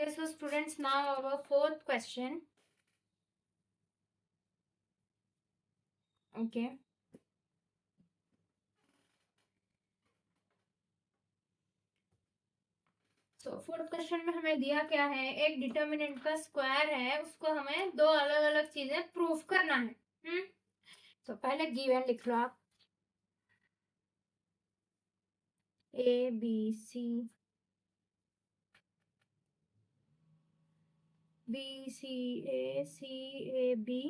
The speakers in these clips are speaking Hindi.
Okay, so students, now our fourth question. Okay. तो फोर्थ क्वेश्चन में हमें दिया क्या है, एक डिटर्मिनेंट का स्क्वायर है, उसको हमें दो अलग अलग चीजें प्रूफ करना है। तो पहले गिवन लिख लो आप, A B C A B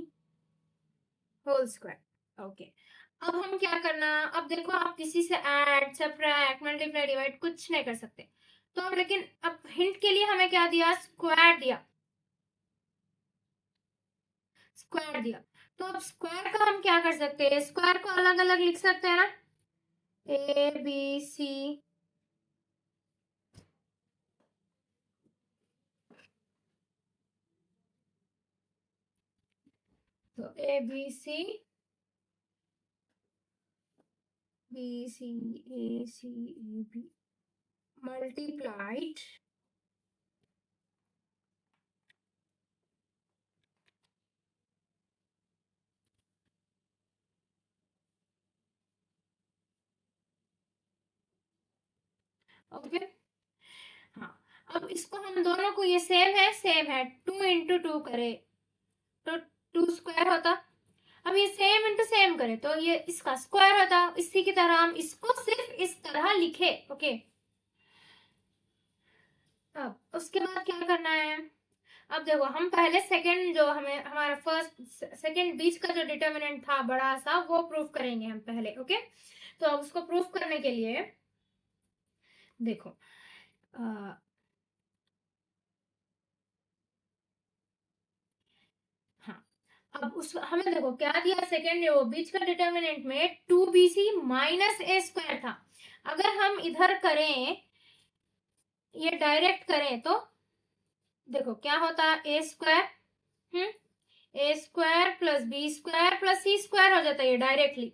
whole square. Okay, अब हम क्या करना, अब देखो आप किसी से ऐड सब्ट्रैक्ट मल्टीप्लाई डिवाइड कुछ नहीं कर सकते, तो अब लेकिन अब हिंट के लिए हमें क्या दिया, स्क्वायर दिया, स्क्वायर दिया। तो अब स्क्वायर का हम क्या कर सकते हैं, स्क्वायर को अलग अलग लिख सकते हैं ना, ए बी सी तो A B C A B multiplied okay. हाँ, अब इसको हम दोनों को, ये सेम है, 2 into 2 करे तो 2 स्क्वायर होता। अब ये सेम इंटू सेम करे तो ये इसका स्क्वायर होता। इसी की तरह हम इसको सिर्फ इस तरह लिखे। ओके, अब उसके बाद क्या करना है, अब देखो हम पहले सेकंड जो हमें हमारा फर्स्ट सेकंड बीच का जो डिटर्मिनेंट था बड़ा सा, वो प्रूफ करेंगे हम पहले। ओके, तो अब उसको प्रूफ करने के लिए देखो, हाँ, अब उस हमें देखो क्या दिया, सेकंड वो बीच का डिटर्मिनेंट में 2bc माइनस ए स्क्वायर था। अगर हम इधर करें, ये डायरेक्ट करें तो देखो क्या होता है, A square A square plus B square plus C square हो जाता है ये डायरेक्टली।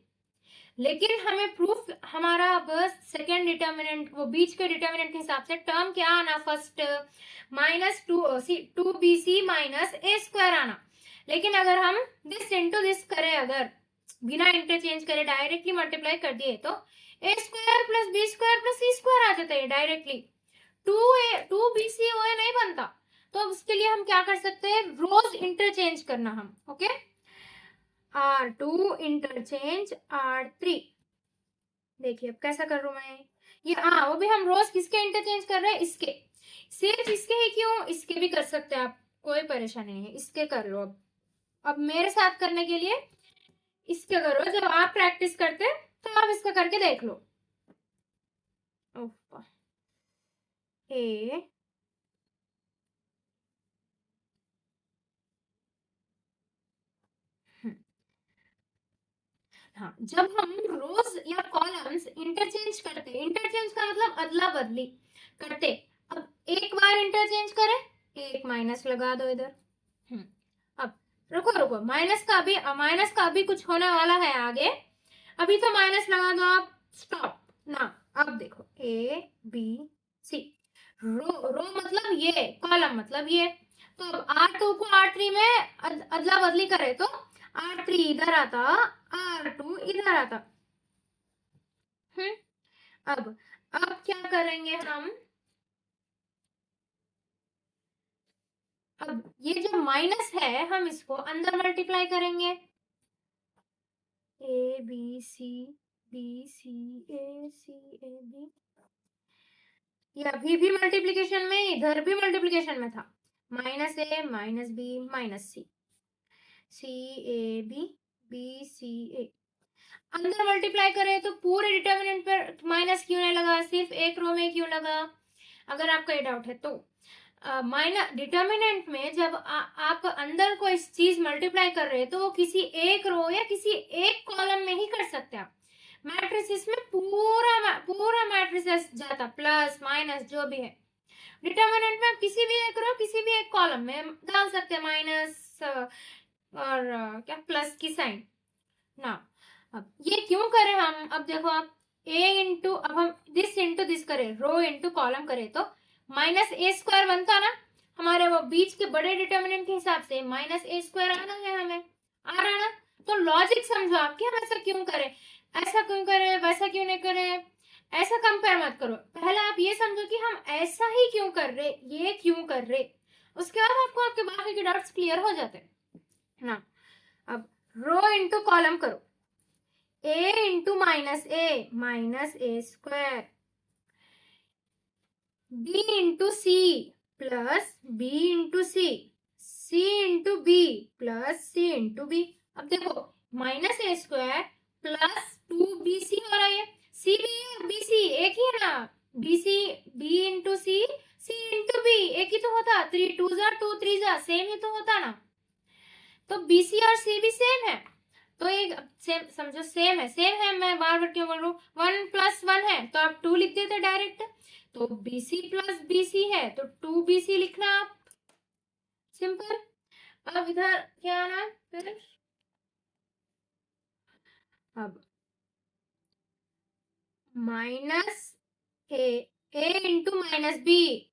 लेकिन हमें प्रूफ हमारा अब सेकेंड डिटर्मिनेंट, वो बीच के डिटर्मिनेंट के हिसाब से टर्म क्या आना, first two B C minus A square आना। लेकिन अगर हम दिस इंटू दिस करें, अगर बिना इंटरचेंज करे डायरेक्टली मल्टीप्लाई कर दिए तो A square plus B square plus C square आ जाता है directly. Two B C O A नहीं बनता। तो अब उसके लिए हम क्या कर सकते हैं, रोज इंटरचेंज करना हम। Okay, R2 interchange R3। देखिए अब कैसा कर रहा हूं मैं, ये वो भी हम रोज किसके इंटरचेंज कर रहे हैं, इसके। सिर्फ इसके ही क्यों, इसके भी कर सकते हैं आप, कोई परेशानी नहीं है, इसके कर लो। अब मेरे साथ करने के लिए इसके करो, जब आप प्रैक्टिस करते तो आप इसका करके देख लो। ए हाँ, जब हम रोज या कॉलम्स इंटरचेंज करते, इंटरचेंज का मतलब अदला बदली करते। अब एक बार इंटरचेंज करें, एक माइनस लगा दो इधर। अब रुको, माइनस का अभी कुछ होने वाला है आगे, अभी तो माइनस लगा दो आप, स्टॉप ना। अब देखो ए बी सी, रो मतलब ये, कॉलम मतलब ये। तो अब R2 को R3 में अदला बदली करे तो R3 इधर आता, R2 इधर आता। अब क्या करेंगे हम, अब ये जो माइनस है हम इसको अंदर मल्टीप्लाई करेंगे, ए बी सी ए बी। ये अभी भी मल्टीप्लीकेशन में, इधर भी मल्टीप्लीकेशन में था, minus A minus B minus C A B C A. अंदर मल्टीप्लाई करें तो पूरे डिटर्मिनेंट पर माइनस क्यों नहीं लगा, सिर्फ एक रो में क्यों लगा, अगर आपका ये डाउट है तो। माइनस डिटर्मिनेंट में जब आप अंदर कोई चीज मल्टीप्लाई कर रहे हैं तो वो किसी एक रो या किसी एक कॉलम में ही कर सकते हैं आप। मैट्रिसेस में पूरा मैट्रिसेस जाता, प्लस माइनस जो भी है। डिटर्मिनेंट में आप किसी भी एक रो किसी भी एक कॉलम में डाल सकते हैं माइनस और क्या प्लस की साइन ना। अब ये क्यों करें हम, अब देखो आप अब हम दिस इंटू दिस करें, रो इंटू कॉलम करें तो माइनस ए स्क्वायर बनता ना। हमारे वो बीच के बड़े डिटर्मिनेंट के हिसाब से माइनस ए स्क्वायर आना है, हमें आ रहा ना। तो लॉजिक समझो आप कि हम ऐसा क्यों करें, ऐसा क्यों करें, वैसा क्यों नहीं करें, ऐसा कंपेयर मत करो। पहले आप ये समझो कि हम ऐसा ही क्यों कर रहे, ये क्यों कर रहे, उसके बाद आपको आपके बाकी के डाउट्स क्लियर हो जाते हैं ना। अब रो इंटू कॉलम करो, A into minus A square, B into C plus B into C into B plus C into B. अब देखो minus A square plus 2bc हो रहा है, सी बी बी सी एक ही है ना, B into C into B एक ही तो होता, 3 2 जा 2 3 जा सेम ही तो होता ना। तो बीसी और सी भी सेम है, तो एक सेम समझो, सेम है, मैं बार बार क्यों बोल रहा हूँ, 1 प्लस 1 है तो आप 2 लिख देते डायरेक्ट, तो BC प्लस BC है तो 2BC लिखना आप, सिंपल। अब इधर क्या आना फिर, अब minus A into minus B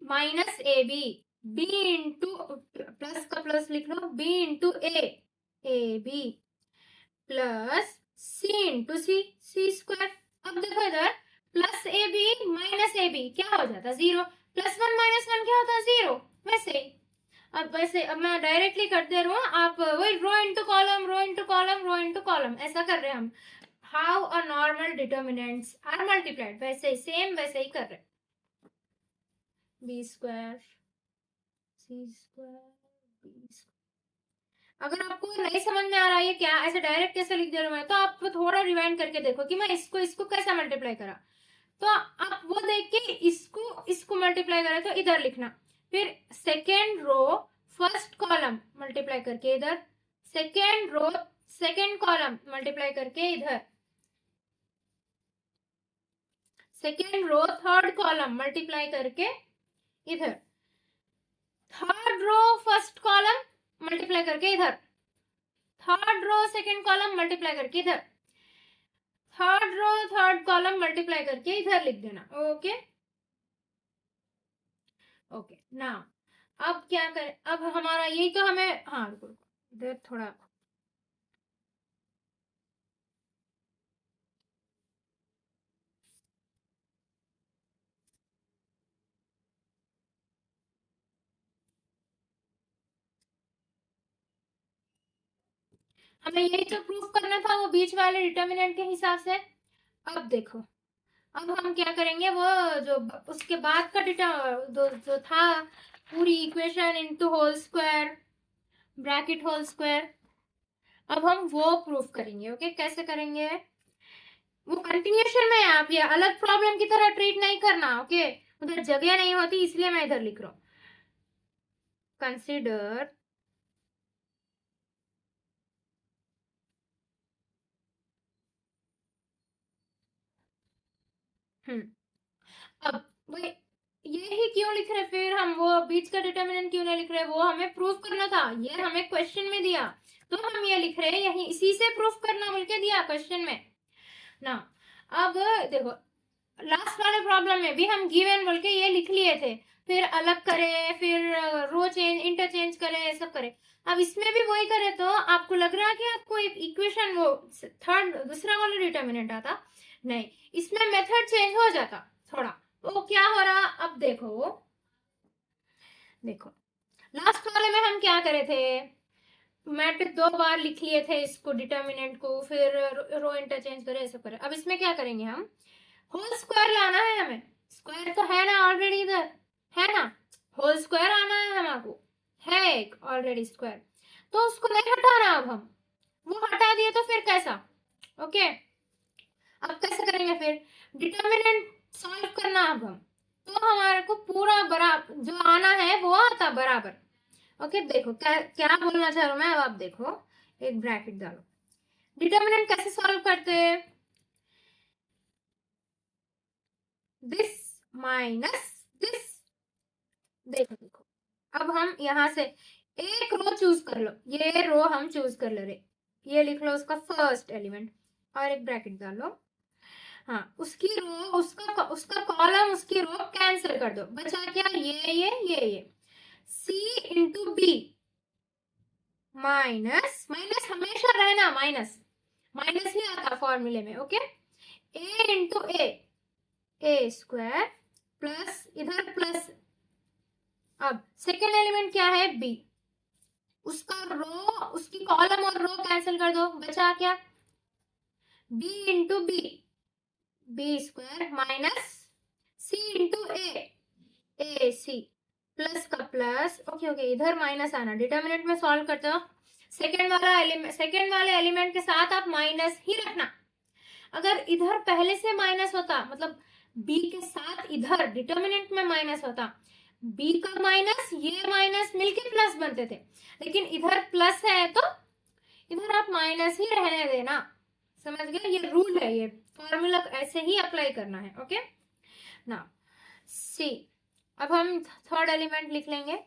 minus A B into plus का प्लस लिख लो, B into A B plus C into C square. अब देखो इधर plus A B minus A B क्या हो जाता, 0, प्लस 1 माइनस 1 क्या होता, 0, वैसे ही। अब मैं डायरेक्टली कर दे रहा हूँ, आप वही row into column row into column row into column ऐसा कर रहे हैं हम, how a normal determinants are multiplied, वैसे ही सेम वैसे ही कर रहे हैं, B square C square B. अगर आपको नहीं समझ में आ रहा है क्या ऐसे डायरेक्ट कैसे लिख दे रहा हूं मैं, तो आप थोड़ा रिवाइंड करके देखो कि मैं इसको कैसे मल्टीप्लाई करा, तो आप वो देख के इसको मल्टीप्लाई करा तो इधर लिखना, फिर second row first column multiply करके इधर, second row second column multiply करके इधर, second row third column multiply करके इधर, third row first column multiply करके इधर, third row second column multiply करके इधर, third row third column multiply करके इधर लिख देना। ओके ओके ना, अब क्या करें, अब हमारा यही तो हमें, हाँ रुको इधर थोड़ा, हमें यही तो प्रूफ करना था वो बीच वाले डिटर्मिनेंट के हिसाब से। अब देखो, अब हम क्या करेंगे, वो जो उसके बाद का जो था पूरी equation into whole square bracket whole square, अब हम वो प्रूफ करेंगे। ओके कैसे करेंगे, वो कंटिन्यूएशन में है, आप ये अलग प्रॉब्लम की तरह ट्रीट नहीं करना। ओके उधर जगह नहीं होती इसलिए मैं इधर लिख रहा हूं, कंसिडर अब वही यही क्यों लिख रहे, फिर हम वो बीच का डिटर्मिनेंट क्यों नहीं लिख रहे, वो हमें प्रूफ करना था, ये हमें क्वेश्चन में दिया तो हम ये लिख रहे हैं, यही इसी से प्रूफ करना बोल के दिया क्वेश्चन में ना। अब देखो लास्ट वाले प्रॉब्लम में भी हम गिवन बोल के ये लिख लिए थे, फिर अलग करे, फिर रो चेंज इंटरचेंज करे, सब करे। अब इसमें भी वही करे तो आपको लग रहा है कि आपको एक इक्वेशन वो थर्ड दूसरा वाला डिटर्मिनेंट आता, नहीं इसमें मेथड चेंज हो जाता थोड़ा। तो क्या हो रहा, अब देखो लास्ट वाले में हम क्या करे थे, मैट्रिक्स 2 बार लिख लिए थे इसको डिटर्मिनेंट को, फिर रो इंटरचेंज करे, ऐसा करे। अब इसमें क्या करेंगे, हम होल स्क्वायर लाना है, हमें स्क्वायर तो है ना ऑलरेडी इधर, है ना, होल स्क्वायर आना है हमको, है एक ऑलरेडी स्क्वायर, तो उसको नहीं हटाना, अब हम वो हटा दिए तो फिर कैसा। ओके अब कैसे करेंगे, फिर डिटर्मिनेंट सॉल्व करना, अब हम तो हमारे को पूरा बराबर जो आना है वो आता बराबर। ओके देखो क्या बोलना चाह रहा हूं मैं, अब आप देखो एक ब्रैकेट डालो, डिटर्मिनेंट कैसे सॉल्व करते हैं, दिस माइनस दिस, देखो अब हम यहां से एक रो चूज कर लो, ये रो हम चूज कर ले रहे, ये लिख लो उसका फर्स्ट एलिमेंट और एक ब्रैकेट डालो, हाँ, उसकी रो, उसका कॉलम, उसकी रो कैंसिल कर दो, बचा क्या, ये C into B minus, minus हमेशा रहना, माइनस माइनस ही आता फॉर्मूले में, okay. A into A square plus इधर प्लस, अब सेकेंड एलिमेंट क्या है, बी, उसका रो, उसकी कॉलम और रो कैंसिल कर दो, बचा क्या, b into B square minus c into A C plus का प्लस, ओके इधर माइनस आना, डिटर्मिनेंट में सॉल्व करते हो, सेकेंड वाले एलिमेंट के साथ आप माइनस ही रखना। अगर इधर पहले से माइनस होता, मतलब b के साथ इधर डिटर्मिनेंट में माइनस होता, b का माइनस ये माइनस मिलके प्लस बनते थे, लेकिन इधर प्लस है तो इधर आप माइनस ही रहने देना, समझ गए, ये रूल है, ये फॉर्मूला ऐसे ही अप्लाई करना है, ओके ना। सी, अब हम थर्ड एलिमेंट लिख लेंगे,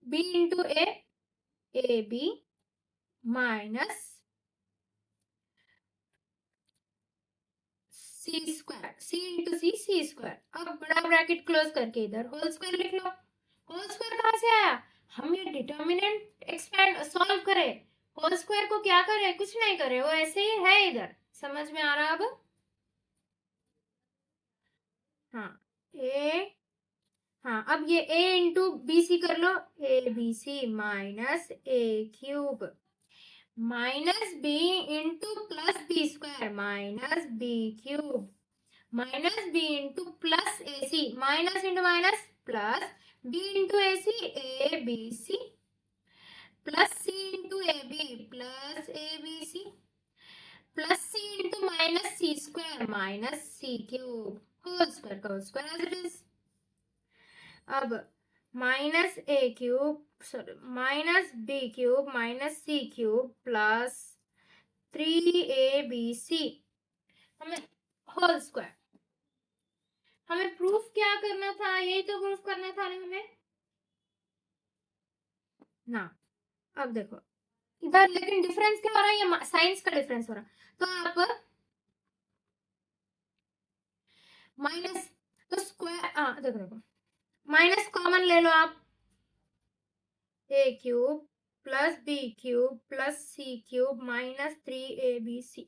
b into A B minus C square, C into C square, अब बड़ा ब्रैकेट क्लोज करके इधर होल स्क्वायर लिख लो। होल स्क्वायर कहां से आया, हम ये डिटर्मिनेंट एक्सपेंड सॉल्व करे, होल स्क्वायर को क्या करे, कुछ नहीं करे, वो ऐसे ही है इधर, समझ में आ रहा अब, हाँ हाँ, अब ये a इंटू बी सी कर लो, A B C minus A cube minus B into plus B square minus B cube minus B into plus A C, minus into minus plus, B into A B C plus C into A B plus A B C plus C into minus C square minus C cube whole square का whole square as it is. अब minus A cube, sorry minus B cube minus C cube plus 3abc, हमें होल स्क्वायर, हमें प्रूफ क्या करना था, यही तो प्रूफ करना था ना हमें ना। अब देखो इधर, लेकिन डिफरेंस क्या हो रहा है, ये साइंस का डिफरेंस हो रहा, तो आप माइनस, तो स्क्वायर, देखो देखो माइनस कॉमन ले लो आप, A cube plus B cube plus C cube minus 3abc,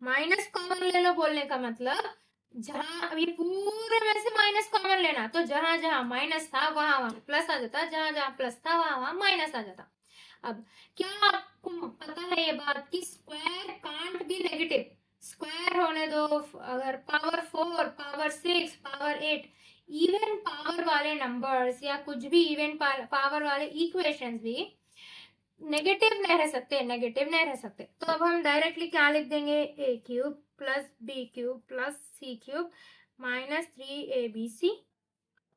minus common ले लो, बोलने का मतलब जहां ये पूरे में से माइनस कॉमन लेना, तो जहां जहां माइनस था वहां वहां प्लस आ जाता, जहां जहां प्लस था वहां वहां माइनस आ जाता। अब क्या आपको पता है ये बात कि square can't be negative, square होने दो, अगर power 4 power 6 power 8 even power वाले नंबर्स या कुछ भी इवन पावर वाले इक्वेशंस भी नेगेटिव नहीं रह सकते, नेगेटिव नहीं रह सकते, तो अब हम डायरेक्टली क्या लिख देंगे, A cube plus B cube plus C cube minus 3abc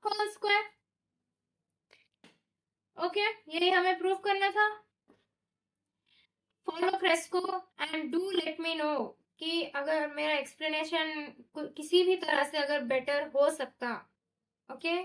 whole square, okay, यही हमें प्रूफ करना था। Follow Fresco and do let me know कि अगर मेरा एक्सप्लेनेशन किसी भी तरह से अगर बेटर हो सकता, ओके।